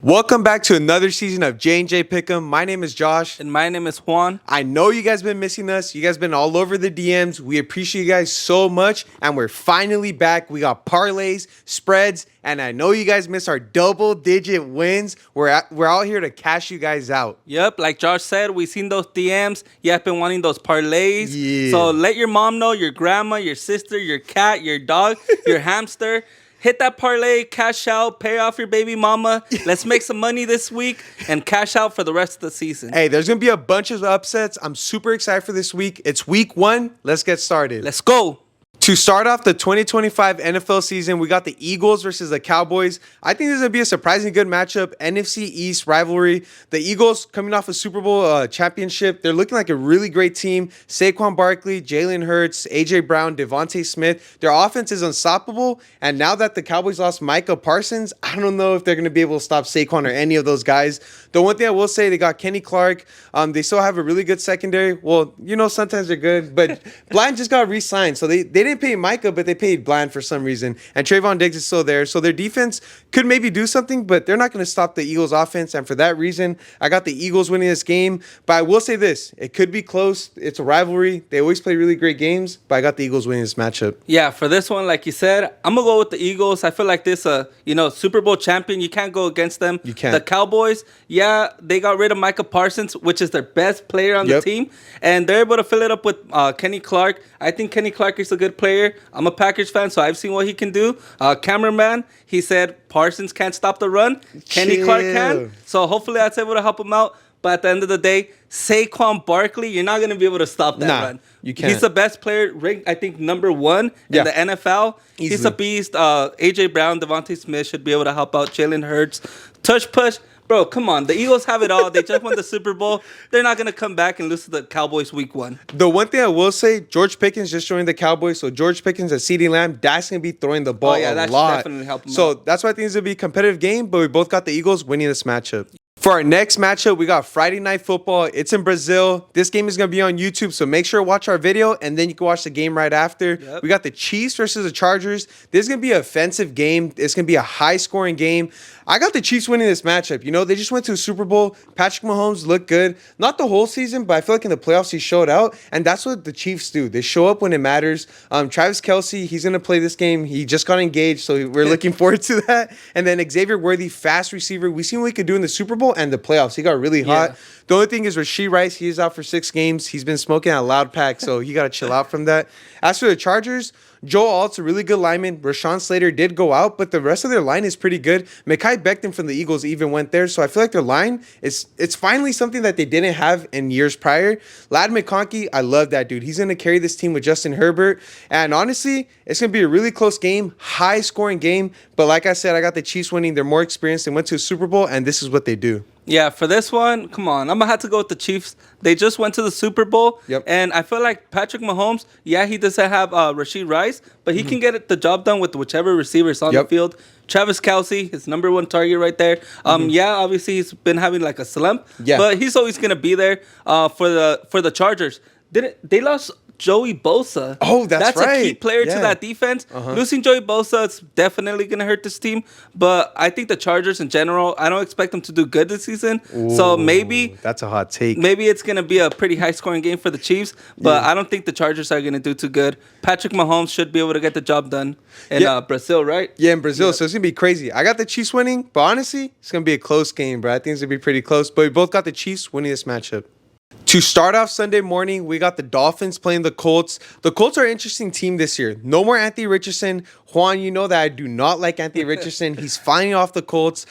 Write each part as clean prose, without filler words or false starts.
Welcome back to another season of JandJPickEm. My name is Josh. And my name is Juan. I know you guys been missing us. You guys been all over the DMs. We appreciate you guys so much. And we're finally back. We got parlays, spreads, and I know you guys miss our double-digit wins. We're out here to cash you guys out. Yep, like Josh said, we seen those DMs. You have been wanting those parlays. Yeah. So let your mom know, your grandma, your sister, your cat, your dog, your hamster. Hit that parlay, cash out, pay off your baby mama. Let's make some money this week and cash out for the rest of the season. Hey, there's going to be a bunch of upsets. I'm super excited for this week. It's week 1. Let's get started. Let's go. To start off the 2025 NFL season, we got the Eagles versus the Cowboys. I think this is going to be a surprisingly good matchup. NFC East rivalry. The Eagles coming off a Super Bowl championship. They're looking like a really great team. Saquon Barkley, Jalen Hurts, A.J. Brown, Devontae Smith. Their offense is unstoppable. And now that the Cowboys lost Micah Parsons, I don't know if they're going to be able to stop Saquon or any of those guys. The one thing I will say, they got Kenny Clark. They still have a really good secondary. Well, you know, sometimes they're good. But Bland just got re-signed. So they didn't pay Micah, but they paid Bland for some reason. And Trayvon Diggs is still there. So their defense could maybe do something, but they're not going to stop the Eagles offense. And for that reason, I got the Eagles winning this game. But I will say this, it could be close. It's a rivalry. They always play really great games, but I got the Eagles winning this matchup. Yeah, for this one, like you said, I'm going to go with the Eagles. I feel like this, Super Bowl champion, you can't go against them. You can't. The Cowboys, yeah, they got rid of Micah Parsons, which is their best player on the team. And they're able to fill it up with Kenny Clark. I think Kenny Clark is a good player. I'm a Packers fan, so I've seen what he can do. Cameraman, he said Parsons can't stop the run. Kenny Clark can. So hopefully that's able to help him out. But at the end of the day, Saquon Barkley, you're not going to be able to stop that run. You can't. He's the best player, ranked, I think, number 1 in the NFL. Easily. He's a beast. A.J. Brown, Devontae Smith should be able to help out. Jalen Hurts. Touch push. Bro, come on. The Eagles have it all. They just won the Super Bowl. They're not going to come back and lose to the Cowboys week 1. The one thing I will say, George Pickens just joined the Cowboys. So George Pickens and CeeDee Lamb, that's going to be throwing the ball a that lot. should definitely help him so out. that's why I think it's going to be a competitive game, but we both got the Eagles winning this matchup. For our next matchup, we got Friday Night Football. It's in Brazil. This game is going to be on YouTube, so make sure to watch our video, and then you can watch the game right after. Yep. We got the Chiefs versus the Chargers. This is going to be an offensive game. It's going to be a high-scoring game. I got the Chiefs winning this matchup. You know, they just went to a Super Bowl. Patrick Mahomes looked good. Not the whole season, but I feel like in the playoffs he showed out, and that's what the Chiefs do. They show up when it matters. Travis Kelce, he's going to play this game. He just got engaged, so we're looking forward to that. And then Xavier Worthy, fast receiver. We seen what he could do in the Super Bowl and the playoffs. He got really hot. The only thing is Rashee Rice, he is out for 6 games. He's been smoking at a loud pack, so he got to chill out from that. As for the Chargers, Joe Alt's a really good lineman. Rashawn Slater did go out, but the rest of their line is pretty good. Mekhi Becton from the Eagles even went there, so I feel like their line it's finally something that they didn't have in years prior. Ladd McConkey, I love that dude. He's going to carry this team with Justin Herbert, and honestly, it's going to be a really close game, high-scoring game, but like I said, I got the Chiefs winning. They're more experienced. They went to a Super Bowl, and this is what they do. Yeah, for this one, come on. I'm going to have to go with the Chiefs. They just went to the Super Bowl. Yep. And I feel like Patrick Mahomes, yeah, he doesn't have Rashee Rice, but he can get the job done with whichever receiver is on the field. Travis Kelce, his number 1 target right there. Yeah, obviously he's been having like a slump, but he's always going to be there for the Chargers. They lost Joey Bosa. Oh, that's right. That's a key player to that defense. Losing Joey Bosa, it's definitely going to hurt this team. But I think the Chargers in general, I don't expect them to do good this season. Ooh, so maybe that's a hot take. Maybe it's going to be a pretty high-scoring game for the Chiefs. But I don't think the Chargers are going to do too good. Patrick Mahomes should be able to get the job done in Brazil, right? Yeah, in Brazil. So it's going to be crazy. I got the Chiefs winning, but honestly, it's going to be a close game, bro. I think it's going to be pretty close. But we both got the Chiefs winning this matchup. To start off Sunday morning, we got the Dolphins playing the Colts. The Colts are an interesting team this year. No more Anthony Richardson. Juan, you know that I do not like Anthony Richardson. He's finally off the Colts.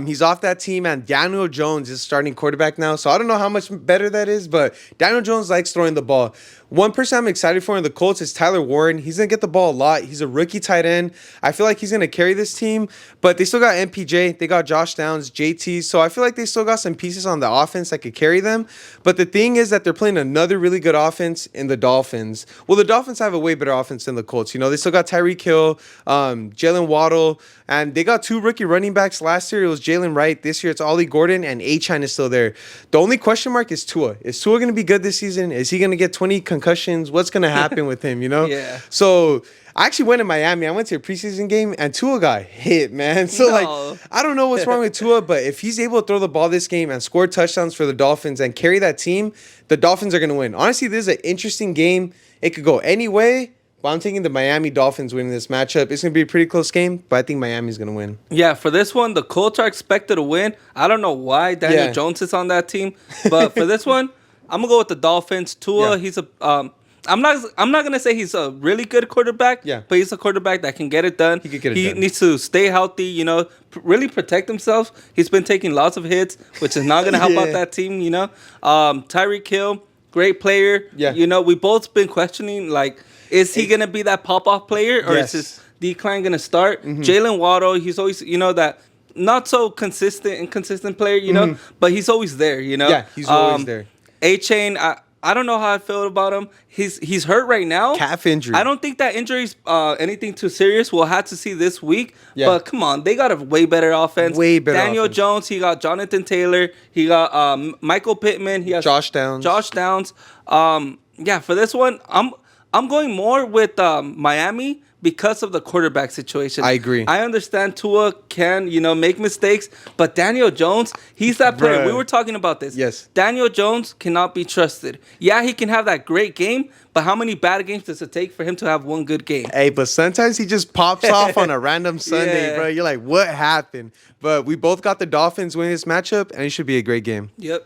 He's off that team, and Daniel Jones is starting quarterback now. So I don't know how much better that is, but Daniel Jones likes throwing the ball. One person I'm excited for in the Colts is Tyler Warren. He's going to get the ball a lot. He's a rookie tight end. I feel like he's going to carry this team, but they still got MPJ. They got Josh Downs, JT. So I feel like they still got some pieces on the offense that could carry them. But the thing is that they're playing another really good offense in the Dolphins. Well, the Dolphins have a way better offense than the Colts. You know, they still got Tyreek Hill, Jalen Waddle, and they got 2 rookie running backs. Last year, it was Jalen Wright. This year, it's Ollie Gordon, and Achane is still there. The only question mark is Tua. Is Tua going to be good this season? Is he going to get 20 concussions? What's going to happen with him, you know? Yeah. So I actually went to Miami. I went to a preseason game, and Tua got hit, man. So, like, I don't know what's wrong with Tua, but if he's able to throw the ball this game and score touchdowns for the Dolphins and carry that team, the Dolphins are going to win. Honestly, this is an interesting game. It could go any way, but I'm taking the Miami Dolphins winning this matchup. It's going to be a pretty close game, but I think Miami's going to win. Yeah, for this one, the Colts are expected to win. I don't know why Daniel Jones is on that team, but for this one, I'm going to go with the Dolphins. Tua, he's a... I'm not gonna say he's a really good quarterback, but he's a quarterback that can get it done. He could get it done. He needs to stay healthy, you know, really protect himself. He's been taking lots of hits, which is not gonna help out that team, you know. Tyreek Hill, great player. Yeah. You know, we both been questioning, like, is he gonna be that pop-off player, or is his decline gonna start? Jalen Waddle, he's always, you know, that not so inconsistent player, you know, but he's always there, you know. Yeah, he's always there. A-Chain, I don't know how I feel about him. He's hurt right now. Calf injury. I don't think that injury's anything too serious. We'll have to see this week. Yeah. But come on, they got a way better offense. Way better Daniel offense. Jones, he got Jonathan Taylor. He got Michael Pittman. He has Josh Downs. Yeah, for this one, I'm going more with Miami because of the quarterback situation. I agree. I understand Tua can, you know, make mistakes, but Daniel Jones, he's that player. We were talking about this. Yes. Daniel Jones cannot be trusted. Yeah, he can have that great game, but how many bad games does it take for him to have one good game? Hey, but sometimes he just pops off on a random Sunday, bro. You're like, what happened? But we both got the Dolphins winning this matchup, and it should be a great game. Yep.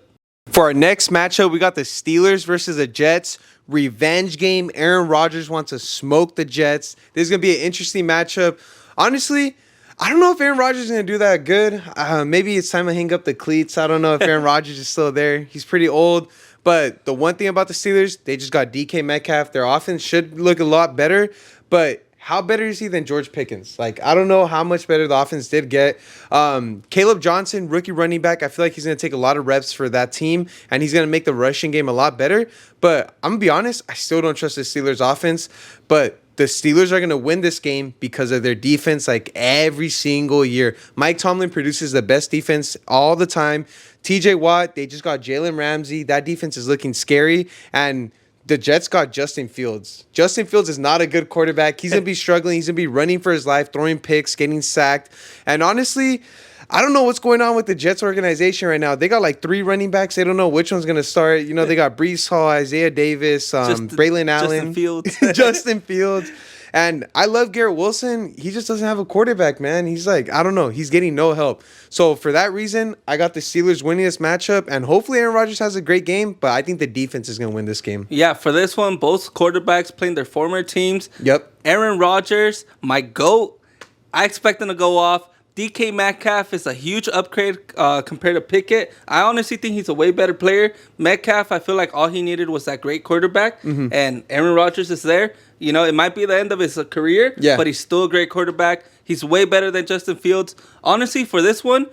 For our next matchup, we got the Steelers versus the Jets. Revenge game. Aaron Rodgers wants to smoke the Jets. This is going to be an interesting matchup. Honestly, I don't know if Aaron Rodgers is going to do that good. Maybe it's time to hang up the cleats. I don't know if Aaron Rodgers is still there. He's pretty old. But the one thing about the Steelers, they just got DK Metcalf. Their offense should look a lot better. But how better is he than George Pickens? Like, I don't know how much better the offense did get. Caleb Johnson, rookie running back, I feel like he's going to take a lot of reps for that team, and he's going to make the rushing game a lot better. But I'm going to be honest, I still don't trust the Steelers' offense. But the Steelers are going to win this game because of their defense, like every single year. Mike Tomlin produces the best defense all the time. TJ Watt, they just got Jalen Ramsey. That defense is looking scary. And the Jets got Justin Fields. Justin Fields is not a good quarterback. He's going to be struggling. He's going to be running for his life, throwing picks, getting sacked. And honestly, I don't know what's going on with the Jets organization right now. They got like 3 running backs. They don't know which one's going to start. You know, they got Brees Hall, Isaiah Davis, Braylon Allen. Justin Fields. Justin Fields. And I love Garrett Wilson. He just doesn't have a quarterback, man. He's like, I don't know. He's getting no help. So for that reason, I got the Steelers winning this matchup. And hopefully Aaron Rodgers has a great game. But I think the defense is going to win this game. Yeah, for this one, both quarterbacks playing their former teams. Yep. Aaron Rodgers, my GOAT. I expect him to go off. DK Metcalf is a huge upgrade compared to Pickett. I honestly think he's a way better player. Metcalf, I feel like all he needed was that great quarterback. And Aaron Rodgers is there. You know, it might be the end of his career, but he's still a great quarterback. He's way better than Justin Fields. Honestly, for this one,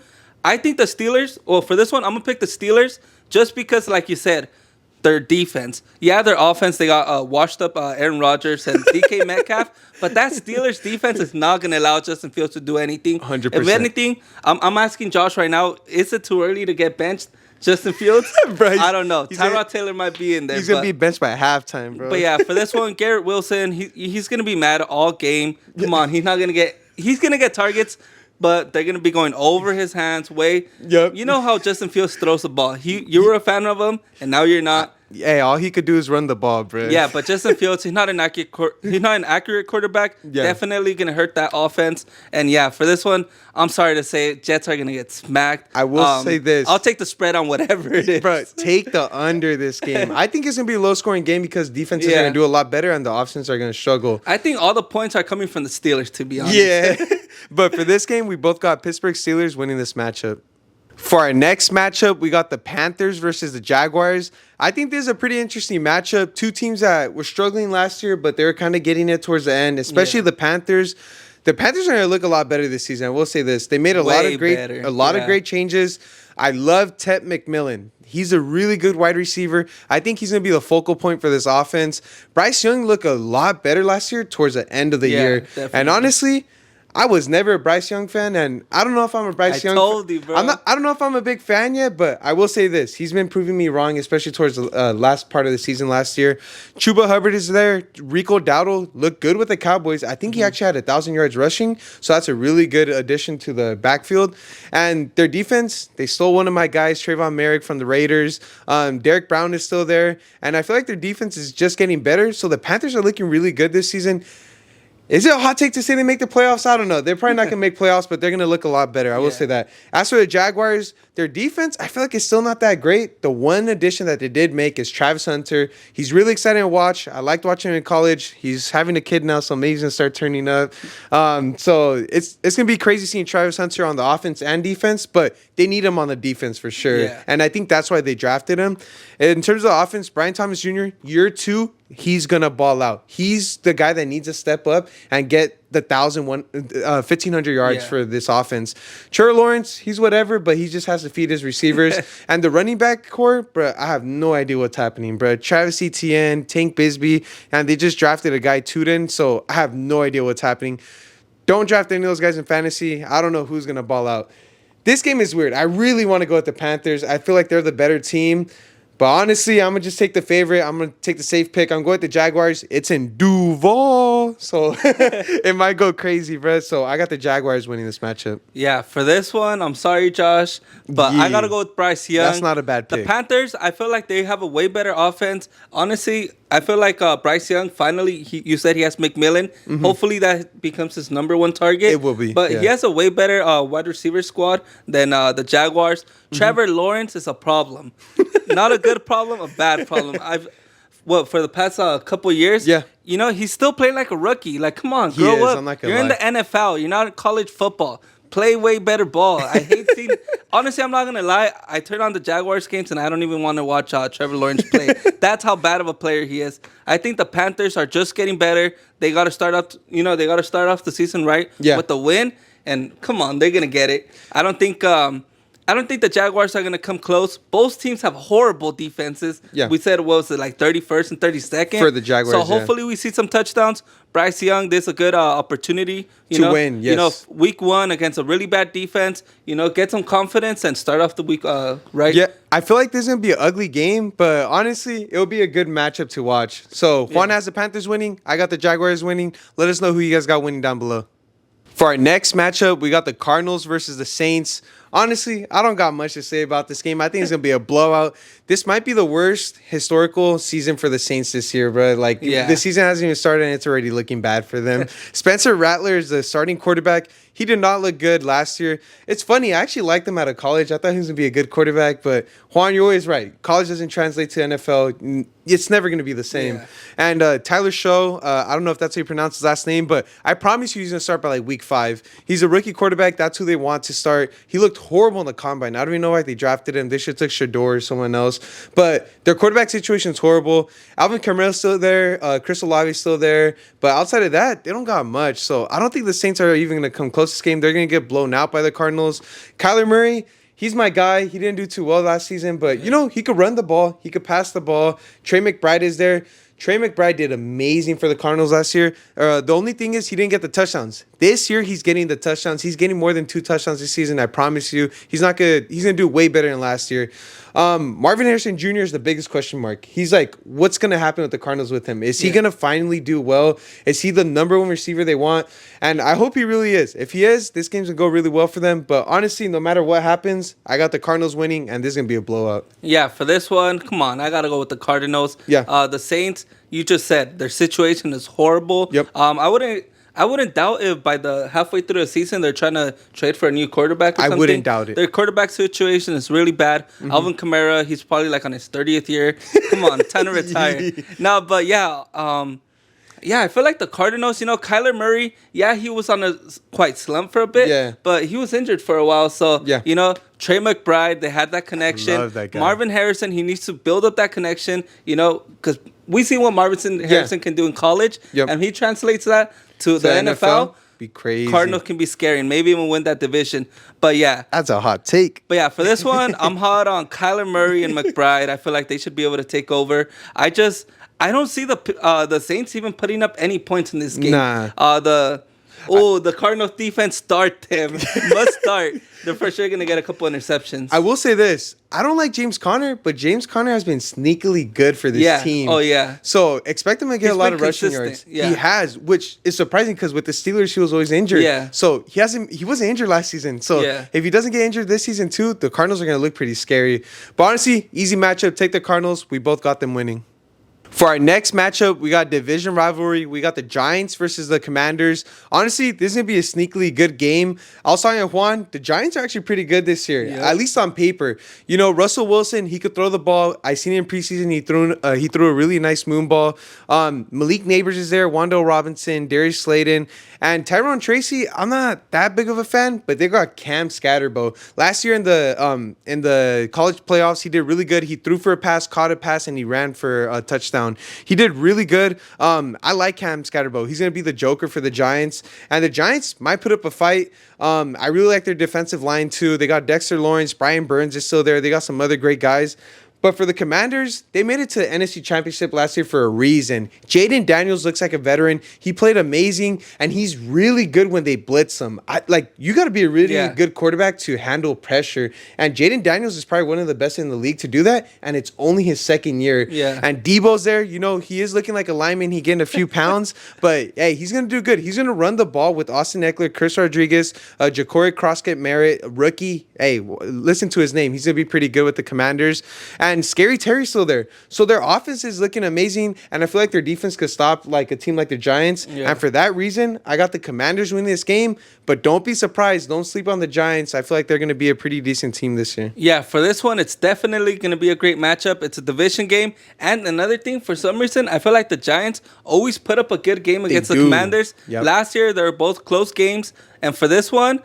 I think the Steelers, for this one, I'm going to pick the Steelers just because, like you said, their defense. Yeah, their offense, they got washed up Aaron Rodgers and DK Metcalf, but that Steelers defense is not going to allow Justin Fields to do anything. 100%. If anything, I'm asking Josh right now, is it too early to get benched? Justin Fields? Bro, I don't know. Tyrod Taylor might be in there. He's going to be benched by halftime, bro. But yeah, for this one, Garrett Wilson, he's going to be mad all game. Come on, he's going to get targets, but they're going to be going over his hands way. Yep. You know how Justin Fields throws the ball. You were a fan of him, and now you're not. Hey, all he could do is run the ball, bro. Yeah, but Justin Fields, he's not an accurate quarterback. Yeah. Definitely going to hurt that offense. And yeah, for this one, I'm sorry to say, Jets are going to get smacked. I will say this. I'll take the spread on whatever it is. Bro, take the under this game. I think it's going to be a low-scoring game because defenses are going to do a lot better and the offenses are going to struggle. I think all the points are coming from the Steelers, to be honest. Yeah. But for this game, we both got Pittsburgh Steelers winning this matchup. For our next matchup, we got the Panthers versus the Jaguars. I think this is a pretty interesting matchup. 2 teams that were struggling last year, but they were kind of getting it towards the end, especially the Panthers. The Panthers are going to look a lot better this season. I will say this. They made a lot of great changes. I love Ted McMillan. He's a really good wide receiver. I think he's going to be the focal point for this offense. Bryce Young looked a lot better last year towards the end of the year. Definitely. And honestly, I was never a Bryce Young fan, and I don't know if I'm a Bryce Young. Told you, bro. I don't know if I'm a big fan yet, but I will say this: he's been proving me wrong, especially towards the last part of the season last year. Chuba Hubbard is there. Rico Dowdle looked good with the Cowboys. I think he actually had 1,000 yards rushing, so that's a really good addition to the backfield. And their defense, they stole one of my guys, Trayvon Merrick from the Raiders. Derek Brown is still there, and I feel like their defense is just getting better. So the Panthers are looking really good this season. Is it a hot take to say they make the playoffs? I don't know. They're probably not going to make playoffs, but they're going to look a lot better. I will say that. As for the Jaguars, their defense, I feel like it's still not that great. The one addition that they did make is Travis Hunter. He's really exciting to watch. I liked watching him in college. He's having a kid now, so maybe he's going to start turning up. So it's going to be crazy seeing Travis Hunter on the offense and defense, but they need him on the defense for sure. Yeah. And I think that's why they drafted him. In terms of the offense, Brian Thomas Jr., year 2, he's going to ball out. He's the guy that needs to step up and get the 1,500 yards for this offense. Trevor Lawrence, he's whatever, but he just has to feed his receivers. And the running back core, bro, I have no idea what's happening, bro. Travis Etienne, Tank Bisbee, and they just drafted a guy, Tuden, so I have no idea what's happening. Don't draft any of those guys in fantasy. I don't know who's going to ball out. This game is weird. I really want to go with the Panthers. I feel like they're the better team. But honestly, I'm going to just take the favorite. I'm going to take the safe pick. I'm going with the Jaguars. It's in Duval. So it might go crazy, bro. So I got the Jaguars winning this matchup. Yeah, for this one, I'm sorry, Josh, but I got to go with Bryce Young. That's not a bad pick. The Panthers, I feel like they have a way better offense. Honestly, I feel like Bryce Young, finally, you said he has McMillan. Mm-hmm. Hopefully that becomes his number one target. It will be. But he has a way better wide receiver squad than the Jaguars. Mm-hmm. Trevor Lawrence is a problem. Not a good problem, a bad problem. For the past couple years, you know, he's still playing like a rookie. Like, come on, grow up. You're in the NFL. You're not in college football. Play way better ball. I hate seeing. Honestly, I'm not gonna lie. I turn on the Jaguars games and I don't even want to watch Trevor Lawrence play. That's how bad of a player he is. I think the Panthers are just getting better. They got to start off. They got to start off the season right with the win. And come on, they're gonna get it. I don't think the Jaguars are going to come close. Both teams have horrible defenses. Yeah. We said, what was it, like 31st and 32nd? For the Jaguars, so hopefully we see some touchdowns. Bryce Young, this is a good opportunity. To win, yes. You know, week 1 against a really bad defense, get some confidence and start off the week right. Yeah, I feel like this is going to be an ugly game, but honestly, it'll be a good matchup to watch. So Juan has the Panthers winning. I got the Jaguars winning. Let us know who you guys got winning down below. For our next matchup, we got the Cardinals versus the Saints. Honestly, I don't got much to say about this game. I think it's going to be a blowout. This might be the worst historical season for the Saints this year, bro. Like, the season hasn't even started, and it's already looking bad for them. Spencer Rattler is the starting quarterback. He did not look good last year. It's funny. I actually liked him out of college. I thought he was going to be a good quarterback. But, Juan, you're always right. College doesn't translate to NFL. It's never going to be the same. Yeah. And Tyler Show, I don't know if that's how you pronounce his last name, but I promise you he's going to start by, like, week 5. He's a rookie quarterback. That's who they want to start. He looked horrible in the combine. I don't even know why they drafted him. They should have took Shador or someone else. But their quarterback situation is horrible. Alvin Kamara's still there. Chris Olave's still there. But outside of that, they don't got much. So I don't think the Saints are even going to come close to this game. They're going to get blown out by the Cardinals. Kyler Murray, he's my guy. He didn't do too well last season. But, he could run the ball. He could pass the ball. Trey McBride is there. Trey McBride did amazing for the Cardinals last year. The only thing is he didn't get the touchdowns. This year, he's getting the touchdowns. He's getting more than 2 touchdowns this season. I promise you. He's going to do way better than last year. Marvin Harrison Jr. is the biggest question mark. He's like, what's going to happen with the Cardinals with him? Is he going to finally do well? Is he the number 1 receiver they want? And I hope he really is. If he is, this game's going to go really well for them. But honestly, no matter what happens, I got the Cardinals winning, and this is going to be a blowout. Yeah, for this one, come on. I got to go with the Cardinals. Yeah. The Saints, you just said, their situation is horrible. Yep. I wouldn't doubt if by the halfway through the season they're trying to trade for a new quarterback or something. I wouldn't doubt it. Their quarterback situation is really bad. Mm-hmm. Alvin Kamara, he's probably like on his 30th year. Come on, time to retire. No, but I feel like the Cardinals, Kyler Murray, he was on a quite slump for a bit, but he was injured for a while. So, Trey McBride, they had that connection. Love that guy. Marvin Harrison, he needs to build up that connection, because we see what Marvin Harrison can do in college, and he translates that to the NFL. Be crazy. Cardinals can be scary and maybe even win that division. But that's a hot take. But for this one, I'm hot on Kyler Murray and McBride. I feel like they should be able to take over. I don't see the Saints even putting up any points in this game. Nah. Oh, the Cardinals defense start them. Must start. They're for sure going to get a couple interceptions. I will say this. I don't like James Conner, but James Conner has been sneakily good for this team. Oh, yeah. So expect him to get a lot of rushing yards. Yeah. He has, which is surprising because with the Steelers, he was always injured. Yeah. So he wasn't injured last season. So if he doesn't get injured this season too, the Cardinals are going to look pretty scary. But honestly, easy matchup. Take the Cardinals. We both got them winning. For our next matchup, we got division rivalry. We got the Giants versus the Commanders. Honestly, this is going to be a sneakily good game. I was talking to Juan. The Giants are actually pretty good this year, at least on paper. You know, Russell Wilson, he could throw the ball. I seen him in preseason. He threw a really nice moon ball. Malik Neighbors is there. Wando Robinson, Darius Slayton. And Tyrone Tracy, I'm not that big of a fan, but they got Cam Scatterbo. Last year in the college playoffs, he did really good. He threw for a pass, caught a pass, and he ran for a touchdown. He did really good. I like Cam Scatterbo. He's going to be the joker for the Giants. And the Giants might put up a fight. I really like their defensive line, too. They got Dexter Lawrence. Brian Burns is still there. They got some other great guys. But for the Commanders, they made it to the NFC Championship last year for a reason. Jaden Daniels looks like a veteran. He played amazing, and he's really good when they blitz him. You got to be a really good quarterback to handle pressure. And Jaden Daniels is probably one of the best in the league to do that, and it's only his second year. Yeah. And Debo's there. You know, he is looking like a lineman. He gained a few pounds, but, hey, he's going to do good. He's going to run the ball with Austin Eckler, Chris Rodriguez, Ja'Cory Croskett-Merritt, rookie. Hey, listen to his name. He's going to be pretty good with the Commanders. And Scary Terry's still there. So their offense is looking amazing, and I feel like their defense could stop like a team like the Giants. Yeah. And for that reason, I got the Commanders winning this game, but don't be surprised. Don't sleep on the Giants. I feel like they're going to be a pretty decent team this year. Yeah, for this one, it's definitely going to be a great matchup. It's a division game. And another thing, for some reason, I feel like the Giants always put up a good game against the Commanders. Yep. Last year, they were both close games. And for this one,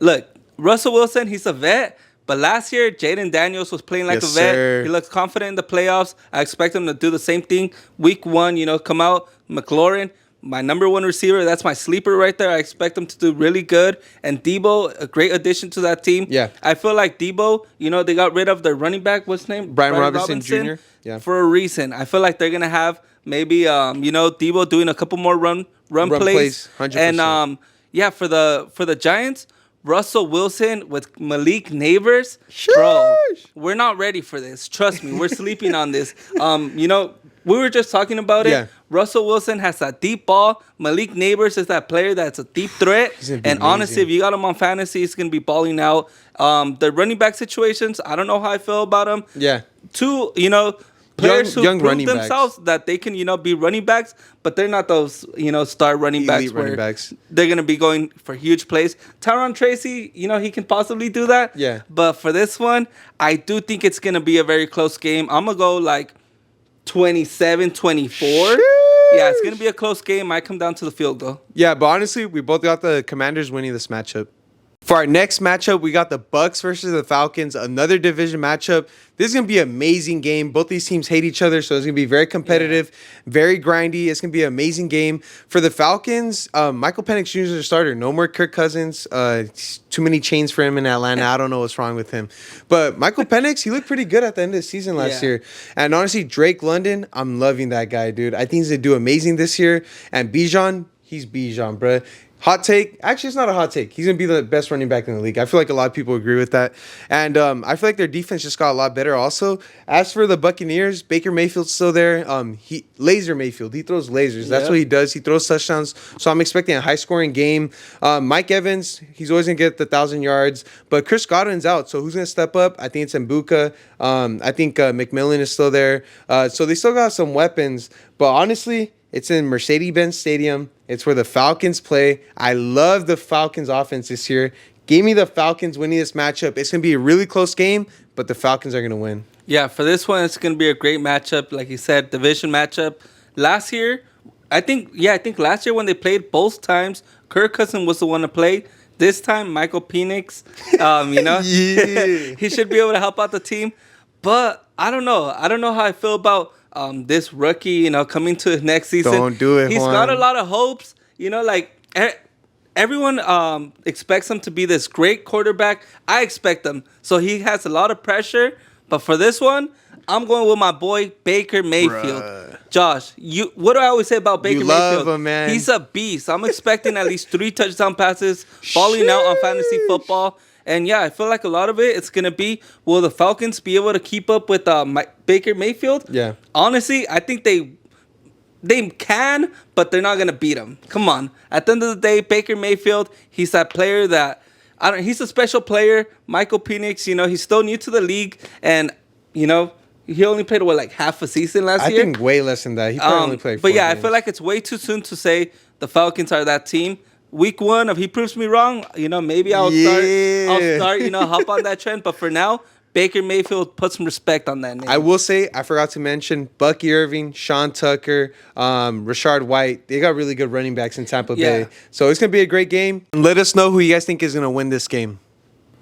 look, Russell Wilson, he's a vet. But last year, Jaden Daniels was playing like a vet. Sir. He looks confident in the playoffs. I expect him to do the same thing. Week 1, come out. McLaurin, my number 1 receiver. That's my sleeper right there. I expect him to do really good. And Debo, a great addition to that team. Yeah. I feel like Debo, they got rid of their running back. What's his name? Brian Robinson Jr. Yeah. For a reason. I feel like they're going to have maybe, Debo doing a couple more run plays. 100%. And, for the Giants, Russell Wilson with Malik Neighbors. Bro, we're not ready for this. Trust me, we're sleeping on this. We were just talking about it. Yeah. Russell Wilson has that deep ball. Malik Neighbors is that player that's a deep threat. And amazing. Honestly, if you got him on fantasy, he's going to be balling out. The running back situations, I don't know how I feel about them. Yeah. Two, players who prove themselves that they can, be running backs, but they're not those, star running backs where they're going to be going for huge plays. Tyrone Tracy, he can possibly do that. Yeah. But for this one, I do think it's going to be a very close game. I'm going to go like 27-24. Yeah, it's going to be a close game. Might come down to the field goal. Yeah, but honestly, we both got the Commanders winning this matchup. For our next matchup, we got the Bucs versus the Falcons, another division matchup. This is going to be an amazing game. Both these teams hate each other, so it's going to be very competitive, very grindy. It's going to be an amazing game. For the Falcons, Michael Penix Jr. is the starter. No more Kirk Cousins. Too many chains for him in Atlanta. I don't know what's wrong with him. But Michael Penix, he looked pretty good at the end of the season last year. And honestly, Drake London, I'm loving that guy, dude. I think he's going to do amazing this year. And Bijan, he's Bijan, bruh. Hot take. Actually, it's not a hot take. He's going to be the best running back in the league. I feel like a lot of people agree with that. And I feel like their defense just got a lot better also. As for the Buccaneers, Baker Mayfield's still there. Laser Mayfield. He throws lasers. That's what he does. He throws touchdowns. So I'm expecting a high-scoring game. Mike Evans, he's always going to get the 1,000 yards. But Chris Godwin's out. So who's going to step up? I think it's Mbuka. I think McMillan is still there. So they still got some weapons. But honestly, it's in Mercedes-Benz Stadium. It's where the Falcons play. I love the Falcons offense this year. Give me the Falcons winning this matchup. It's going to be a really close game, but the Falcons are going to win. Yeah, for this one, it's going to be a great matchup. Like you said, division matchup. Last year, I think last year when they played both times, Kirk Cousins was the one to play. This time, Michael Penix, he should be able to help out the team. But I don't know. I don't know how I feel about this rookie, coming to his next season. Don't do it, He's Juan. got a lot of hopes. Everyone expects him to be this great quarterback. I expect him. So he has a lot of pressure. But for this one, I'm going with my boy Baker Mayfield. Bruh. Josh, what do I always say about Baker love Mayfield? him, man. He's a beast. I'm expecting at least 3 touchdown passes, falling out on fantasy football. And yeah, I feel like a lot of it's going to be, will the Falcons be able to keep up with Baker Mayfield? Yeah. Honestly, I think they can, but they're not going to beat him. Come on. At the end of the day, Baker Mayfield, he's that player that, he's a special player. Michael Penix, he's still new to the league. And, he only played, like half a season last year? I think way less than that. He probably only played 4 But yeah, games. I feel like it's way too soon to say the Falcons are that team. Week 1, if he proves me wrong, maybe I'll start, hop on that trend. But for now, Baker Mayfield, put some respect on that name. I will say, I forgot to mention, Bucky Irving, Sean Tucker, Rashard White. They got really good running backs in Tampa Bay. So it's going to be a great game. Let us know who you guys think is going to win this game.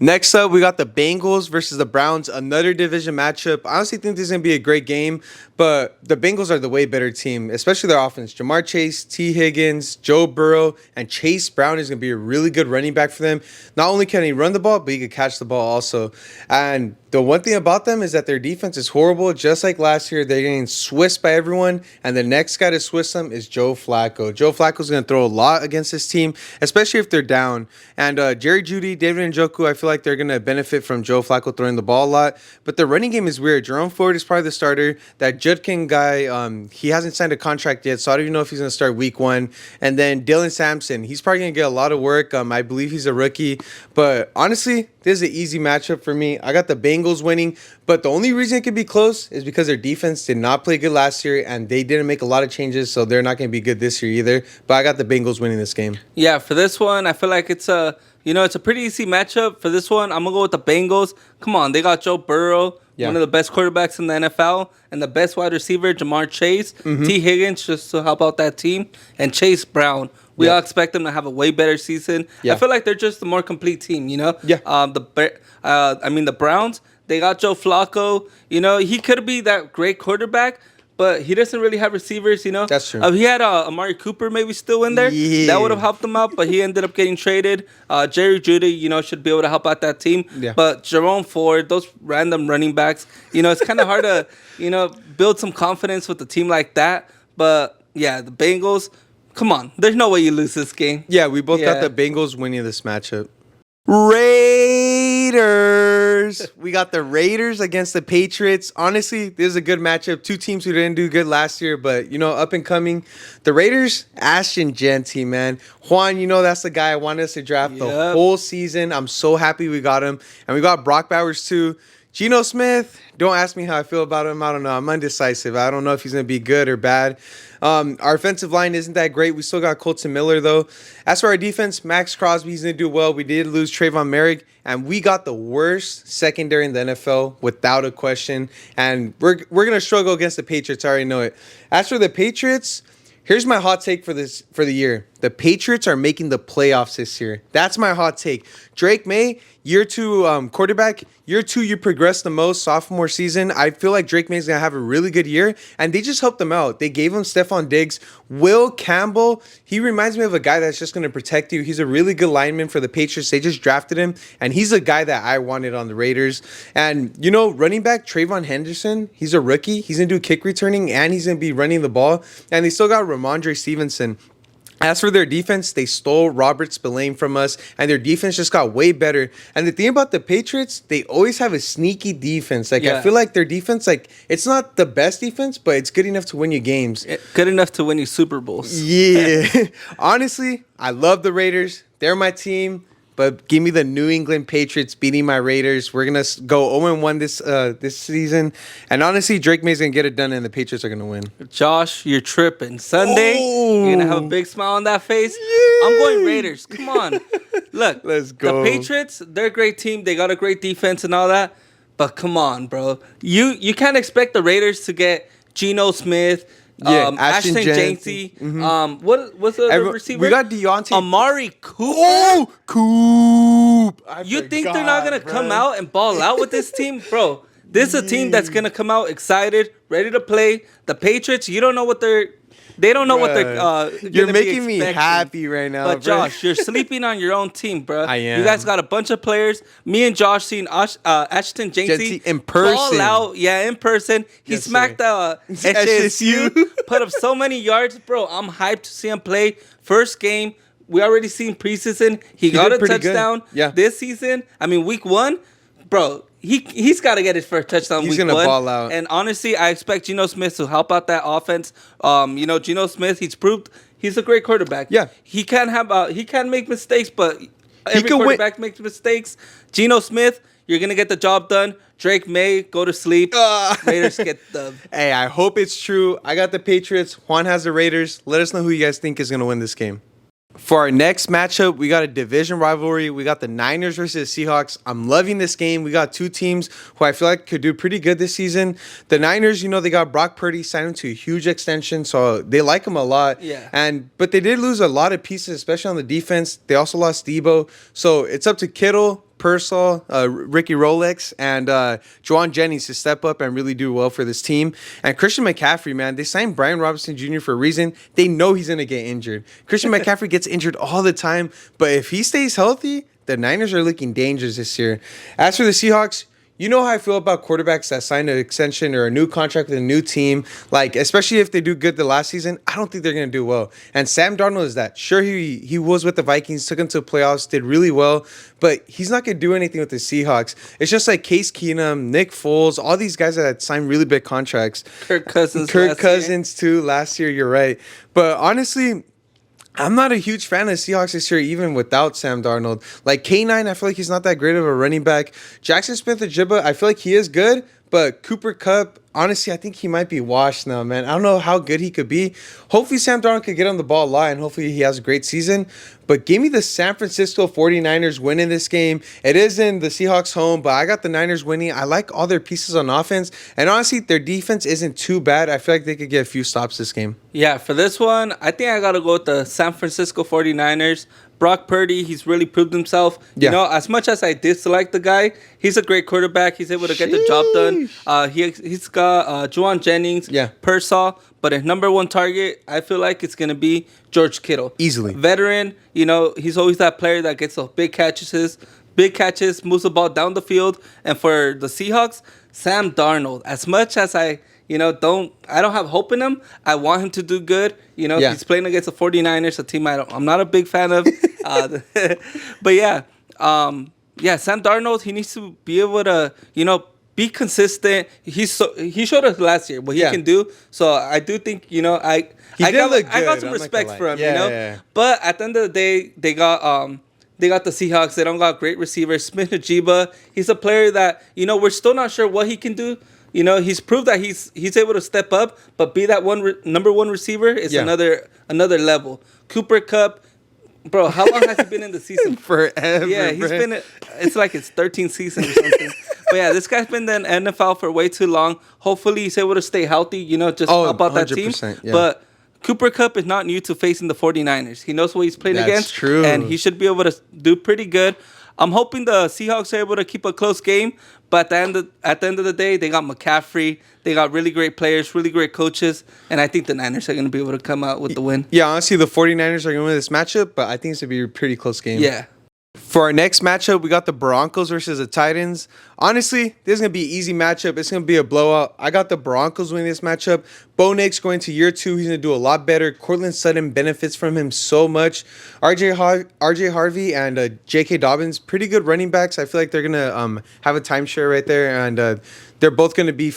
Next up, we got the Bengals versus the Browns, another division matchup. I honestly think this is going to be a great game, but the Bengals are the way better team, especially their offense. Jamar Chase, T. Higgins, Joe Burrow, and Chase Brown is going to be a really good running back for them. Not only can he run the ball, but he can catch the ball also. And the one thing about them is that their defense is horrible. Just like last year, they're getting swissed by everyone, and the next guy to swiss them is Joe Flacco. Joe Flacco's going to throw a lot against this team, especially if they're down. And Jerry Jeudy, David Njoku, I feel like they're going to benefit from Joe Flacco throwing the ball a lot. But the running game is weird. Jerome Ford is probably the starter. That Judkin guy, he hasn't signed a contract yet, so I don't even know if he's going to start week 1. And then Dylan Sampson, he's probably going to get a lot of work. I believe he's a rookie. But honestly, this is an easy matchup for me. I got the Bengals winning, but the only reason it could be close is because their defense did not play good last year, and they didn't make a lot of changes, so they're not going to be good this year either. But I got the Bengals winning this game. Yeah, for this one, I feel like it's a pretty easy matchup. For this one, I'm going to go with the Bengals. Come on, they got Joe Burrow, one of the best quarterbacks in the NFL, and the best wide receiver, Jamar Chase, T. Higgins, just to help out that team, and Chase Brown. We all expect them to have a way better season. I feel like they're just the more complete team, Yeah. The Browns, they got Joe Flacco. He could be that great quarterback, but he doesn't really have receivers, That's true. He had Amari Cooper maybe still in there. Yeah. That would have helped him out, but he ended up getting traded. Jerry Jeudy, should be able to help out that team. Yeah. But Jerome Ford, those random running backs, it's kind of hard to, build some confidence with a team like that. But, yeah, the Bengals, come on. There's no way you lose this game. Yeah, we both got the Bengals winning this matchup. Raiders. We got the Raiders against the Patriots. Honestly, this is a good matchup. 2 teams who didn't do good last year, but, up and coming. The Raiders, Ashton Genty, man. Juan, that's the guy I wanted us to draft the whole season. I'm so happy we got him. And we got Brock Bowers, too. Geno Smith, don't ask me how I feel about him. I don't know. I'm undecisive. I don't know if he's going to be good or bad. Our offensive line isn't that great. We still got Colton Miller, though. As for our defense, Max Crosby, he's going to do well. We did lose Trayvon Merrick, and we got the worst secondary in the NFL without a question. And we're going to struggle against the Patriots. I already know it. As for the Patriots, here's my hot take for the year. The Patriots are making the playoffs this year. That's my hot take. Drake May, year 2 quarterback. Year 2, you progress the most, sophomore season. I feel like Drake May's going to have a really good year, and they just helped him out. They gave him Stephon Diggs. Will Campbell, he reminds me of a guy that's just going to protect you. He's a really good lineman for the Patriots. They just drafted him, and he's a guy that I wanted on the Raiders. And, running back Trayvon Henderson, he's a rookie. He's going to do kick returning, and he's going to be running the ball. And they still got Ramondre Stevenson. As for their defense, they stole Robert Spillane from us, and their defense just got way better. And the thing about the Patriots, they always have a sneaky defense. I feel like their defense, it's not the best defense, but it's good enough to win you games. Good enough to win you Super Bowls. Yeah. Honestly, I love the Raiders. They're my team. But give me the New England Patriots beating my Raiders. We're going to go 0-1 this season. And honestly, Drake May's going to get it done, and the Patriots are going to win. Josh, you're tripping. Sunday, you're going to have a big smile on that face. Yeah. I'm going Raiders. Come on. Look, let's go. The Patriots, they're a great team. They got a great defense and all that. But come on, bro. You can't expect the Raiders to get Geno Smith, Ashton Genty. Mm-hmm. What's the other receiver? We got Deontay. Amari Cooper. Oh, Coop. You think they're not going to come out and ball out with this team? Bro, this is a team that's going to come out excited, ready to play. The Patriots, you don't know what they're... They don't know what they're You're making me happy right now, But, Josh, you're sleeping on your own team, bro. I am. You guys got a bunch of players. Me and Josh seen Ashton Genty in person. Ball out. Yeah, in person. He smacked SSU. put up so many yards, bro. I'm hyped to see him play. First game, we already seen preseason. He got a touchdown this season. I mean, week 1, bro. He's got to get his first touchdown. He's week 1. He's gonna ball out. And honestly, I expect Geno Smith to help out that offense. Geno Smith, he's proved he's a great quarterback. Yeah, he can make mistakes, but every quarterback makes mistakes. Geno Smith, you're gonna get the job done. Drake May, go to sleep. Raiders get the. Hey, I hope it's true. I got the Patriots. Juan has the Raiders. Let us know who you guys think is gonna win this game. For our next matchup, we got a division rivalry. We got the Niners versus Seahawks. I'm loving this game. We got two teams who I feel like could do pretty good this season. The Niners, they got Brock Purdy, signed him to a huge extension, so they like him a lot. Yeah. But they did lose a lot of pieces, especially on the defense. They also lost Debo. So it's up to Kittle, Pearsall, Ricky Rolex, and Juwan Jennings to step up and really do well for this team. And Christian McCaffrey, man, they signed Brian Robinson Jr. for a reason. They know he's going to get injured. Christian McCaffrey gets injured all the time, but if he stays healthy, the Niners are looking dangerous this year. As for the Seahawks, you know how I feel about quarterbacks that sign an extension or a new contract with a new team. Like, especially if they do good the last season, I don't think they're going to do well. And Sam Darnold is that. Sure, he was with the Vikings, took them to the playoffs, did really well, but he's not going to do anything with the Seahawks. It's just like Case Keenum, Nick Foles, all these guys that signed really big contracts. Kirk Cousins too, last year, you're right. But honestly, I'm not a huge fan of the Seahawks this year, even without Sam Darnold. Like, K9, I feel like he's not that great of a running back. Jackson Smith-Njigba, I feel like he is good, but Cooper Kupp, honestly, I think he might be washed now, man. I don't know how good he could be. Hopefully, Sam Darnold could get on the ball a lot, and hopefully he has a great season. But give me the San Francisco 49ers winning this game. It is in the Seahawks' home, but I got the Niners winning. I like all their pieces on offense. And honestly, their defense isn't too bad. I feel like they could get a few stops this game. Yeah, for this one, I think I got to go with the San Francisco 49ers. Brock Purdy, he's really proved himself. Yeah. As much as I dislike the guy, he's a great quarterback. He's able to get the job done. He's got Juwan Jennings, Pearsall, but his number one target, I feel like it's going to be George Kittle. Easily. Veteran, he's always that player that gets those big catches, moves the ball down the field. And for the Seahawks, Sam Darnold, as much as I don't have hope in him. I want him to do good. He's playing against the 49ers, a team I'm not a big fan of. But Sam Darnold, he needs to be able to, be consistent. He showed us last year what he can do. So I do think, I got some respect for him, Yeah. But at the end of the day, they got the Seahawks. They don't got great receivers. Smith-Njigba, he's a player that, we're still not sure what he can do. He's proved that he's able to step up, but be that number one receiver is another level. Cooper Kupp, bro, how long has he been in the season? Forever. Yeah, he's been. It's like his 13th season or something. But yeah, this guy's been in the NFL for way too long. Hopefully, he's able to stay healthy. Just help out that team. Yeah. But Cooper Kupp is not new to facing the 49ers. He knows what he's playing against. That's true. And he should be able to do pretty good. I'm hoping the Seahawks are able to keep a close game, but at the end of the day, they got McCaffrey, they got really great players, really great coaches, and I think the Niners are going to be able to come out with the win. Yeah, honestly, the 49ers are going to win this matchup, but I think it's going to be a pretty close game. Yeah. For our next matchup, we got the Broncos versus the Titans. Honestly, this is going to be an easy matchup. It's going to be a blowout. I got the Broncos winning this matchup. Bo Nix going to year 2. He's going to do a lot better. Cortland Sutton benefits from him so much. RJ Harvey and J.K. Dobbins, pretty good running backs. I feel like they're going to have a timeshare right there, and they're both going to be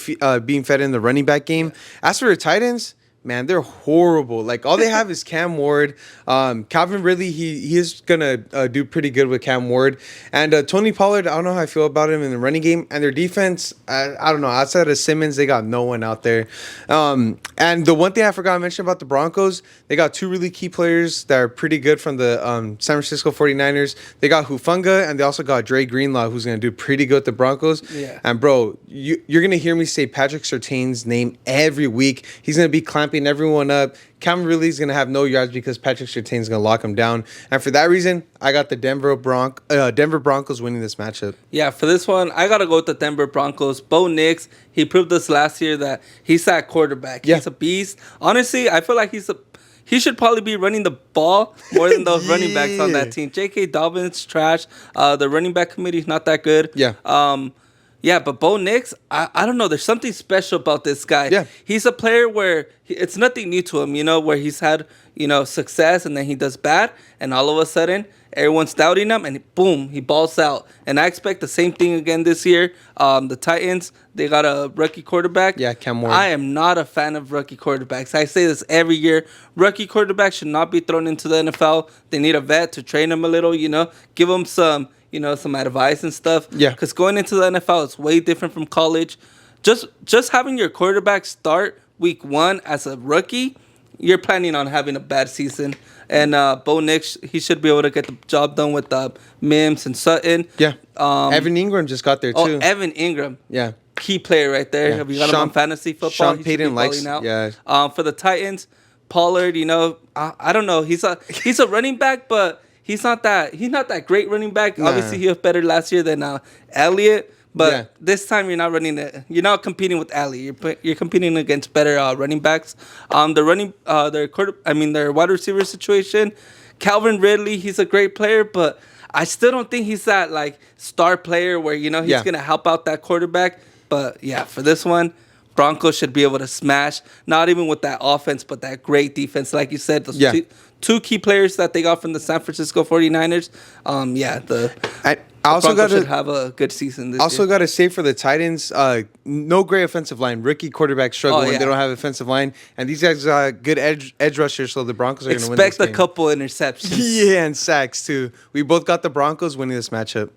being fed in the running back game. As for the Titans, man, they're horrible. Like, all they have is Cam Ward. Calvin Ridley, he is going to do pretty good with Cam Ward. And Tony Pollard, I don't know how I feel about him in the running game. And their defense, I don't know. Outside of Simmons, they got no one out there. And the one thing I forgot to mention about the Broncos, they got 2 really key players that are pretty good from the San Francisco 49ers. They got Hufanga, and they also got Dre Greenlaw, who's going to do pretty good with the Broncos. Yeah. And, bro, you're going to hear me say Patrick Surtain's name every week. He's going to be clamping everyone up. Calvin Ridley's going to have no yards because Patrick Surtain's going to lock him down. And for that reason, I got the Denver Broncos winning this matchup. Yeah, for this one, I got to go with the Denver Broncos. Bo Nix, he proved us last year that he's that quarterback. He's a beast. Honestly, I feel like he should probably be running the ball more than those running backs on that team. J.K. Dobbins, trash. The running back committee is not that good. Yeah. Yeah, but Bo Nix, I don't know. There's something special about this guy. Yeah. He's a player where it's nothing new to him, where he's had, success and then he does bad. And all of a sudden, everyone's doubting him and boom, he balls out. And I expect the same thing again this year. The Titans, they got a rookie quarterback. Yeah, Cam Ward. I am not a fan of rookie quarterbacks. I say this every year. Rookie quarterbacks should not be thrown into the NFL. They need a vet to train them a little, give them some advice and stuff. Yeah. Because going into the NFL is way different from college. Just having your quarterback start week 1 as a rookie, you're planning on having a bad season. And Bo Nix, he should be able to get the job done with Mims and Sutton. Yeah. Evan Ingram just got there, too. Oh, Evan Ingram. Yeah. Key player right there. Yeah. Have you got him on fantasy football? Sean Payton likes, out. yeah. For the Titans, Pollard, I don't know. He's a running back, but he's not that great running back. Nah. Obviously, he was better last year than Elliott. But Yeah. this time you're not running it. You're not competing with Elliott. You're competing against better running backs. Their wide receiver situation. Calvin Ridley, he's a great player, but I still don't think he's that star player where he's gonna help out that quarterback. But yeah, for this one, Broncos should be able to smash. Not even with that offense, but that great defense, like you said. Those two key players that they got from the San Francisco 49ers. I also got should have a good season this year. Also got to say for the Titans, no great offensive line. Rookie quarterback struggle when they don't have offensive line, and these guys are good edge rushers. So the Broncos are going to win this game. Expect a couple interceptions. Yeah, and sacks too. We both got the Broncos winning this matchup.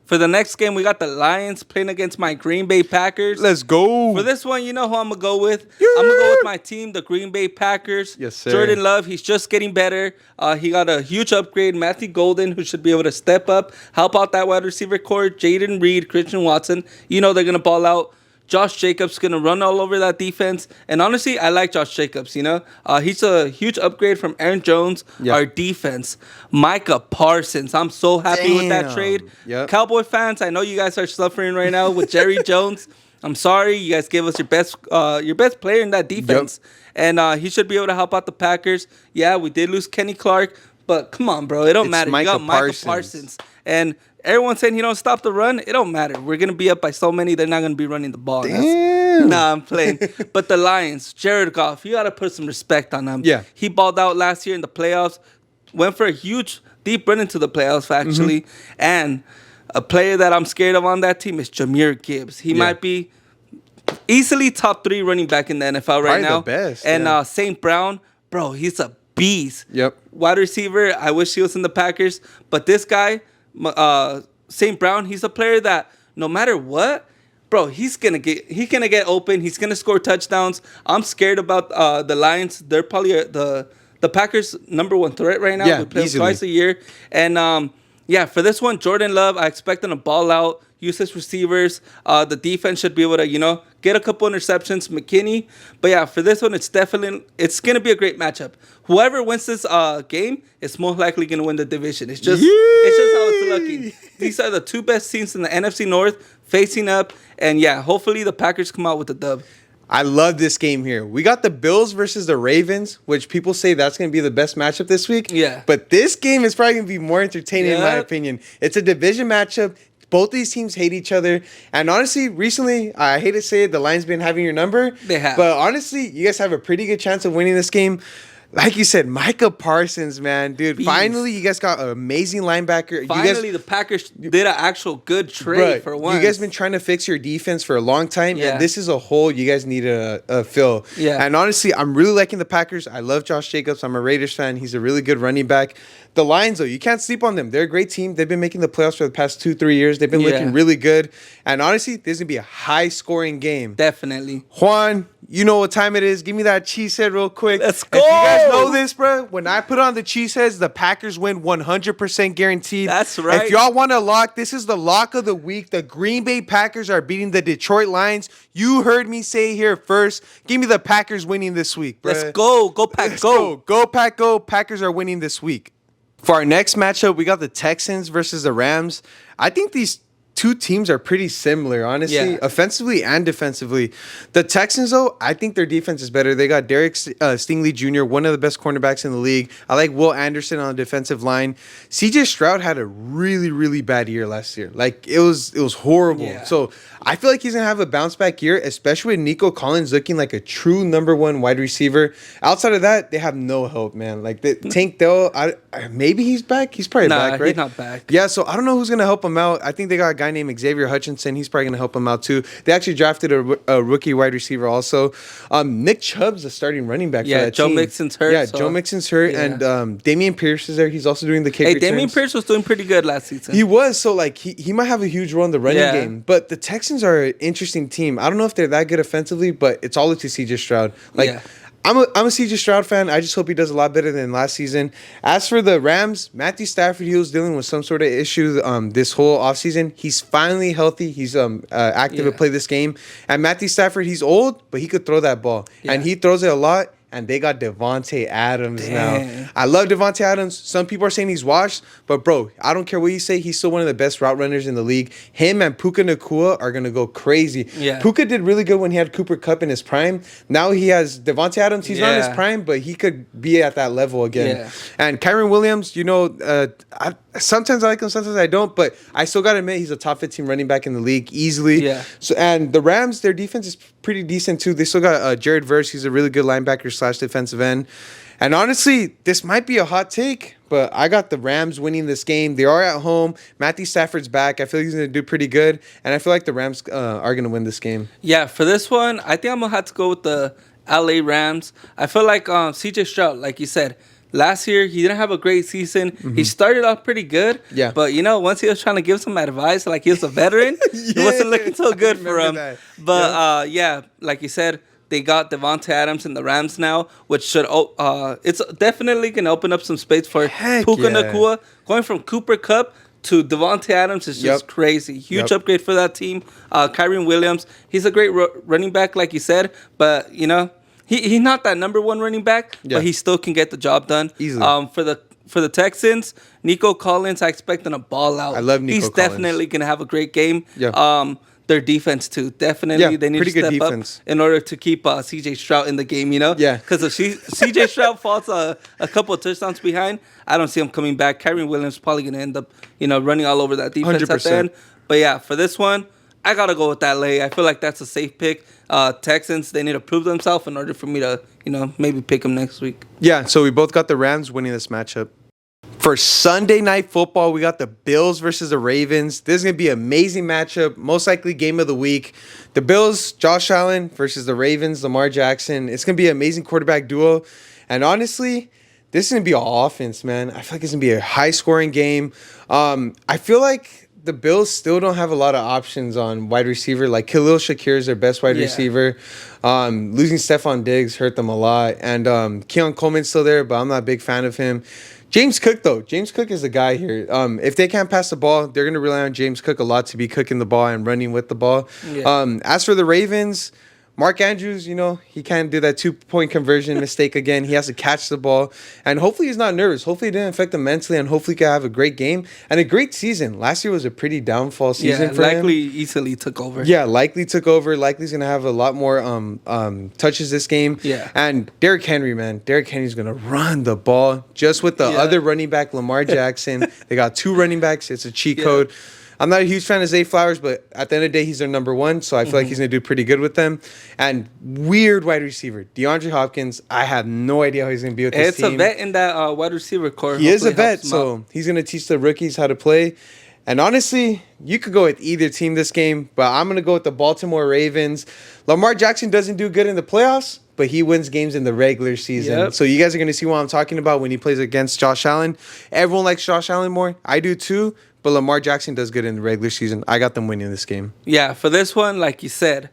For the next game, we got the Lions playing against my Green Bay Packers. Let's go. For this one, you know who I'm going to go with? Yeah. I'm going to go with my team, the Green Bay Packers. Yes, sir. Jordan Love, he's just getting better. He got a huge upgrade. Matthew Golden, who should be able to step up, help out that wide receiver core. Jaden Reed, Christian Watson. They're going to ball out. Josh Jacobs going to run all over that defense. And honestly, I like Josh Jacobs, He's a huge upgrade from Aaron Jones, our defense. Micah Parsons, I'm so happy with that trade. Yep. Cowboy fans, I know you guys are suffering right now with Jerry Jones. I'm sorry. You guys gave us your best player in that defense. Yep. And he should be able to help out the Packers. Yeah, we did lose Kenny Clark. But come on, bro. It don't matter. You got Micah Parsons. And everyone's saying he don't stop the run. It don't matter. We're going to be up by so many. They're not going to be running the ball. Damn. Nah, I'm playing. But the Lions, Jared Goff, you got to put some respect on him. Yeah. He balled out last year in the playoffs. Went for a huge, deep run into the playoffs, actually. Mm-hmm. And a player that I'm scared of on that team is Jahmyr Gibbs. He might be easily top 3 running back in the NFL right now. The best. And St. Brown, bro, he's a beast. Yep. Wide receiver, I wish he was in the Packers. But this guy, St. Brown, he's a player that no matter what, bro, he's gonna get open. He's gonna score touchdowns. I'm scared about the Lions. They're probably the Packers' number 1 threat right now. We play them twice a year. And for this one, Jordan Love, I expect him to ball out, use his receivers. The defense should be able to, get a couple interceptions, McKinney. But yeah, for this one, it's going to be a great matchup. Whoever wins this game is most likely going to win the division. It's just how it's looking. These are the 2 best teams in the NFC North facing up. And yeah, hopefully the Packers come out with the dub. I love this game here. We got the Bills versus the Ravens, which people say that's going to be the best matchup this week. Yeah. But this game is probably going to be more entertaining in my opinion. It's a division matchup. Both these teams hate each other. And honestly, recently, I hate to say it, the Lions been having your number. They have. But honestly, you guys have a pretty good chance of winning this game. Like you said, Micah Parsons, man. Dude, finally, you guys got an amazing linebacker. Finally, the Packers did an actual good trade for once. You guys been trying to fix your defense for a long time, and this is a hole you guys need to fill. Yeah. And honestly, I'm really liking the Packers. I love Josh Jacobs. I'm a Raiders fan. He's a really good running back. The Lions, though, you can't sleep on them. They're a great team. They've been making the playoffs for the past 2-3 years. They've been looking really good. And honestly, this is going to be a high-scoring game. Definitely. Juan, you know what time it is. Give me that cheesehead real quick. Let's go. If you guys know this, bro, when I put on the cheeseheads, the Packers win 100% guaranteed. That's right. If y'all want to lock, this is the lock of the week. The Green Bay Packers are beating the Detroit Lions. You heard me say here first. Give me the Packers winning this week, bro. Let's go. Go Pack, go. Go Pack, go. Packers are winning this week. For our next matchup, we got the Texans versus the Rams. I think these two teams are pretty similar, honestly, offensively and defensively. The Texans, though, I think their defense is better. They got Derek Stingley Jr., one of the best cornerbacks in the league. I like Will Anderson on the defensive line. CJ Stroud had a really, really bad year last year. Like, it was horrible. Yeah. So I feel like he's going to have a bounce back year, especially with Nico Collins looking like a true number one wide receiver. Outside of that, they have no help, man. Like, Tank Dell, maybe he's back. He's probably back, right? He's not back. Yeah, so I don't know who's going to help him out. I think they got a guy named Xavier Hutchinson. He's probably going to help him out, too. They actually drafted a rookie wide receiver also. Nick Chubb's a starting running back for that Joe team. Mixon's hurt. Yeah, Joe Mixon's hurt. Yeah. And Damian Pierce is there. He's also doing the kick returns. Damian Pierce was doing pretty good last season. He was. So, like, he might have a huge role in the running game. But the Texans are an interesting team. I don't know if they're that good offensively, but it's all up to CJ Stroud. Like, I'm a CJ Stroud fan. I just hope he does a lot better than last season. As for the Rams, Matthew Stafford, he was dealing with some sort of issue this whole offseason. He's finally healthy. He's active to play this game. And Matthew Stafford, he's old, but he could throw that ball. Yeah. And he throws it a lot. And they got Devontae Adams now. I love Devontae Adams. Some people are saying he's washed. But, bro, I don't care what you say. He's still one of the best route runners in the league. Him and Puka Nacua are going to go crazy. Yeah. Puka did really good when he had Cooper Kupp in his prime. Now he has Devontae Adams. He's not in his prime, but he could be at that level again. Yeah. And Kyron Williams, you know, sometimes I like him, sometimes I don't. But I still got to admit he's a top 15 running back in the league easily. Yeah. So, and the Rams, their defense is pretty decent, too. They still got Jared Verse. He's a really good linebacker / defensive end. And honestly, this might be a hot take, but I got the Rams winning this game. They are at home. Matthew Stafford's back. I feel like he's going to do pretty good. And I feel like the Rams are going to win this game. Yeah, for this one, I think I'm going to have to go with the LA Rams. I feel like CJ Stroud, like you said, last year, he didn't have a great season. Mm-hmm. He started off pretty good. Yeah. But, you know, once he was trying to give some advice, like he was a veteran, it wasn't looking so good for him. That. But, like you said, they got Devontae Adams in the Rams now, which should it's definitely going to open up some space for Puka Nacua. Going from Cooper Kupp to Devontae Adams is just crazy. Huge upgrade for that team. Kyron Williams, he's a great running back, like you said. But, you know, he's not that number one running back, but he still can get the job done. Easily. For the Texans, Nico Collins, I expect him to ball out. I love Nico Collins. He's definitely going to have a great game. Yeah. Their defense, too. Definitely, they need to step up in order to keep C.J. Stroud in the game, you know? Yeah. Because if C.J. Stroud falls a couple of touchdowns behind, I don't see him coming back. Kyron Williams probably going to end up, you know, running all over that defense 100%. At the end. But, yeah, for this one, I got to go with that lay. I feel like that's a safe pick. Texans, they need to prove themselves in order for me to, you know, maybe pick them next week. Yeah, so we both got the Rams winning this matchup. For Sunday Night Football, we got the Bills versus the Ravens. This is going to be an amazing matchup. Most likely game of the week. The Bills, Josh Allen versus the Ravens, Lamar Jackson. It's going to be an amazing quarterback duo. And honestly, this is going to be all offense, man. I feel like it's going to be a high-scoring game. I feel like the Bills still don't have a lot of options on wide receiver. Like, Khalil Shakir is their best wide receiver. Losing Stephon Diggs hurt them a lot. And Keon Coleman's still there, but I'm not a big fan of him. James Cook, though. James Cook is the guy here. If they can't pass the ball, they're going to rely on James Cook a lot to be cooking the ball and running with the ball. Yeah. As for the Ravens, Mark Andrews, you know, he can't do that 2-point conversion mistake again. He has to catch the ball. And hopefully he's not nervous. Hopefully it didn't affect him mentally, and hopefully he can have a great game and a great season. Last year was a pretty downfall season for him. Likely easily took over. Yeah, likely took over. Likely's going to have a lot more touches this game. Yeah. And Derrick Henry, man. Derrick Henry's going to run the ball just with the other running back, Lamar Jackson. They got 2 running backs. It's a cheat code. I'm not a huge fan of Zay Flowers, but at the end of the day, he's their number one, so I feel like he's going to do pretty good with them. And weird wide receiver, DeAndre Hopkins. I have no idea how he's going to be with this team. It's a vet in that wide receiver core. He is a vet, so he's going to teach the rookies how to play. And honestly, you could go with either team this game, but I'm going to go with the Baltimore Ravens. Lamar Jackson doesn't do good in the playoffs, but he wins games in the regular season. Yep. So you guys are going to see what I'm talking about when he plays against Josh Allen. Everyone likes Josh Allen more. I do too. But Lamar Jackson does good in the regular season. I got them winning this game. Yeah, for this one, like you said,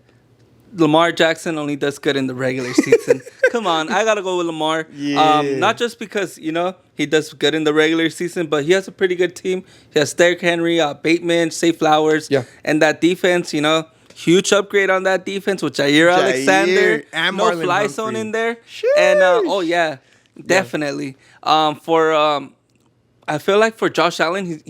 Lamar Jackson only does good in the regular season. Come on, I got to go with Lamar. Yeah. Not just because, you know, he does good in the regular season, but he has a pretty good team. He has Derrick Henry, Bateman, Zay Flowers. Yeah. And that defense, you know, huge upgrade on that defense with Jair Alexander. And no Marlon fly zone in there. Sheesh. And, definitely. I feel like for Josh Allen,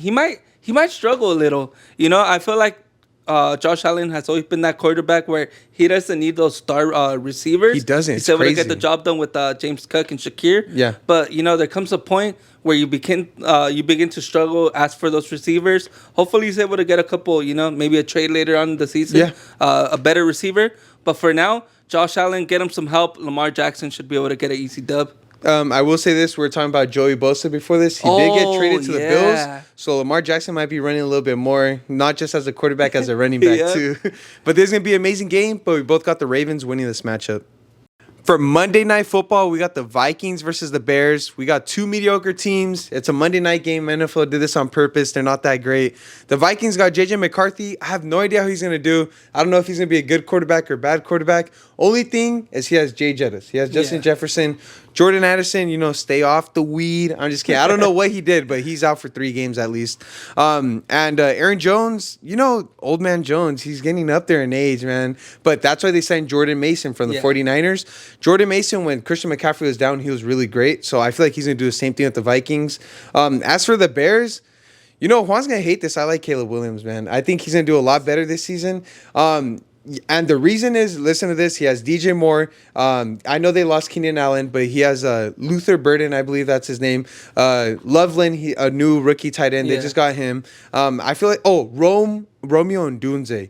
he might struggle a little. I feel like Josh Allen has always been that quarterback where he doesn't need those star receivers. He doesn't. He's able to get the job done with James Cook and Shakir. Yeah. But there comes a point where you begin to struggle, ask for those receivers. Hopefully he's able to get a couple, maybe a trade later on in the season. Yeah. A better receiver. But for now, Josh Allen, get him some help. Lamar Jackson should be able to get an easy dub. I will say this. We were talking about Joey Bosa before this. He did get traded to the Bills. So Lamar Jackson might be running a little bit more, not just as a quarterback, as a running back too. But this is going to be an amazing game. But we both got the Ravens winning this matchup. For Monday Night Football, we got the Vikings versus the Bears. We got two mediocre teams. It's a Monday night game. NFL did this on purpose. They're not that great. The Vikings got J.J. McCarthy. I have no idea how he's going to do. I don't know if he's going to be a good quarterback or bad quarterback. Only thing is he has Jay Jettis. He has Justin Jefferson. Jordan Addison, stay off the weed. I'm just kidding. I don't know what he did, but he's out for 3 games at least. And Aaron Jones, old man Jones, he's getting up there in age, man. But that's why they signed Jordan Mason from the 49ers. Jordan Mason, when Christian McCaffrey was down, he was really great. So I feel like he's going to do the same thing with the Vikings. As for the Bears, Juan's going to hate this. I like Caleb Williams, man. I think he's going to do a lot better this season. And the reason is, listen to this, he has DJ Moore. I know they lost Keenan Allen, but he has Luther Burden, I believe that's his name. Loveland, a new rookie tight end. They just got him. I feel like, Romeo Ndunze.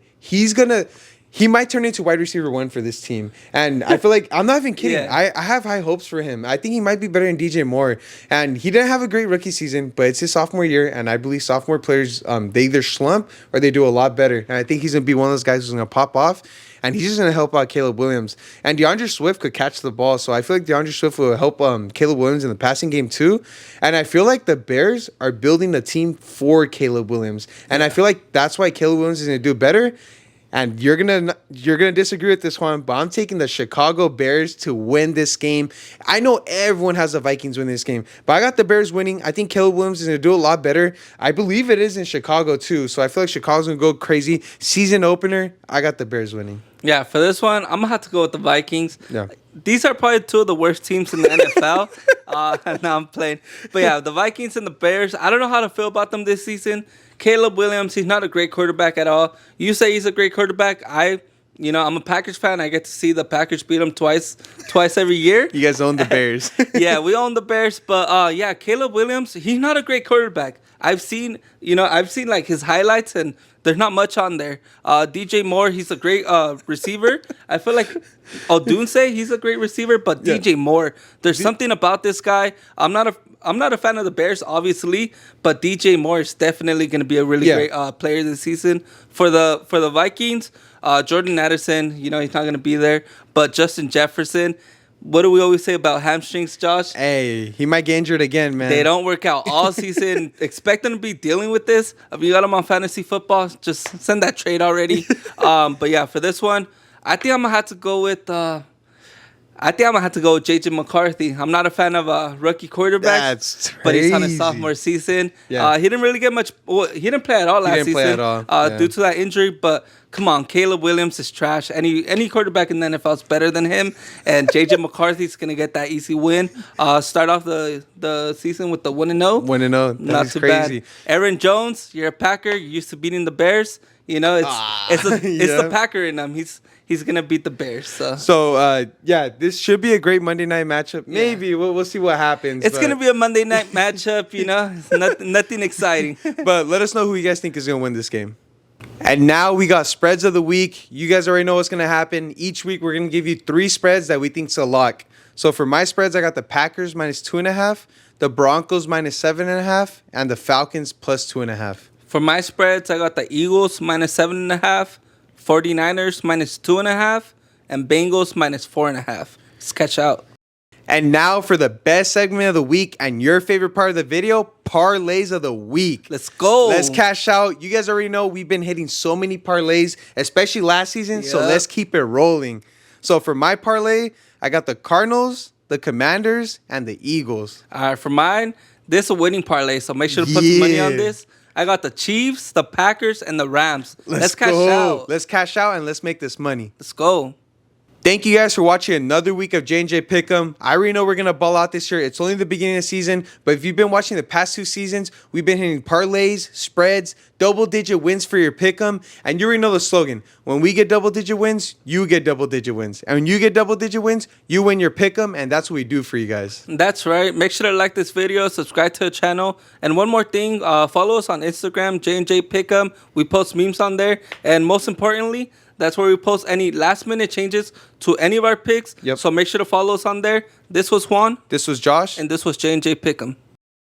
He might turn into wide receiver 1 for this team. And I feel like, I'm not even kidding. I have high hopes for him. I think he might be better than DJ Moore. And he didn't have a great rookie season, but it's his sophomore year. And I believe sophomore players, they either slump or they do a lot better. And I think he's going to be one of those guys who's going to pop off. And he's just going to help out Caleb Williams. And DeAndre Swift could catch the ball. So I feel like DeAndre Swift will help Caleb Williams in the passing game too. And I feel like the Bears are building a team for Caleb Williams. And I feel like that's why Caleb Williams is going to do better. And you're gonna disagree with this one, but I'm taking the Chicago Bears to win this game. I know everyone has the Vikings win this game, but I got the Bears winning. I think Caleb Williams is gonna do a lot better. I believe it is in Chicago too, so I feel like Chicago's gonna go crazy. Season opener, I got the Bears winning. Yeah, for this one, I'm gonna have to go with the Vikings. Yeah. These are probably 2 of the worst teams in the NFL. Now I'm playing. But yeah, the Vikings and the Bears, I don't know how to feel about them this season. Caleb Williams, he's not a great quarterback at all. You say he's a great quarterback. I'm a Packers fan. I get to see the Packers beat them twice every year. You guys own the Bears. Yeah, we own the Bears. But Caleb Williams, he's not a great quarterback. I've seen like his highlights, and there's not much on there. DJ Moore, he's a great receiver. I feel like Odunze, he's a great receiver, but DJ Moore, there's something about this guy. I'm not a fan of the Bears, obviously, but DJ Moore is definitely going to be a really great player this season. For the Vikings, Jordan Addison, he's not going to be there, but Justin Jefferson. What do we always say about hamstrings, Josh? Hey, he might get injured again, man. They don't work out all season. Expect them to be dealing with this. If you got them on fantasy football, just send that trade already. But yeah, for this one, I think I'm gonna have to go with. JJ McCarthy. I'm not a fan of rookie quarterbacks, but he's on his sophomore season. Yeah. He didn't really get much. Well, he didn't play at all last season due to that injury. But come on, Caleb Williams is trash. Any quarterback in the NFL is better than him. And JJ McCarthy's gonna get that easy win. Start off the season with the 1-0. 1-0. Not too crazy. Bad. Aaron Jones, you're a Packer. You're used to beating the Bears. It's the Packer in him. He's gonna beat the Bears. So this should be a great Monday night matchup. Maybe we'll see what happens. It's gonna be a Monday night matchup. It's nothing exciting. But let us know who you guys think is gonna win this game. And now we got spreads of the week. You guys already know what's gonna happen. Each week we're gonna give you 3 spreads that we think's a lock. So for my spreads, I got the Packers -2.5, the Broncos -7.5, and the Falcons +2.5. For my spreads, I got the Eagles -7.5. 49ers -2.5, and Bengals -4.5. Let's catch out. And now for the best segment of the week and your favorite part of the video, parlays of the week. Let's go. Let's cash out. You guys already know we've been hitting so many parlays, especially last season, so let's keep it rolling. So for my parlay, I got the Cardinals, the Commanders, and the Eagles. All right, for mine, this is a winning parlay, so make sure to put some money on this. I got the Chiefs, the Packers, and the Rams. Let's cash out. Let's cash out and let's make this money. Let's go. Thank you guys for watching another week of J&J Pick'em. I already know we're going to ball out this year. It's only the beginning of the season, but if you've been watching the past 2 seasons, we've been hitting parlays, spreads, double-digit wins for your Pick'em, and you already know the slogan. When we get double-digit wins, you get double-digit wins. And when you get double-digit wins, you win your Pick'em, and that's what we do for you guys. That's right. Make sure to like this video, subscribe to the channel, and one more thing, follow us on Instagram, JandJPickEm. We post memes on there, and most importantly, that's where we post any last-minute changes to any of our picks. Yep. So make sure to follow us on there. This was Juan. This was Josh. And this was J&J Pick'em.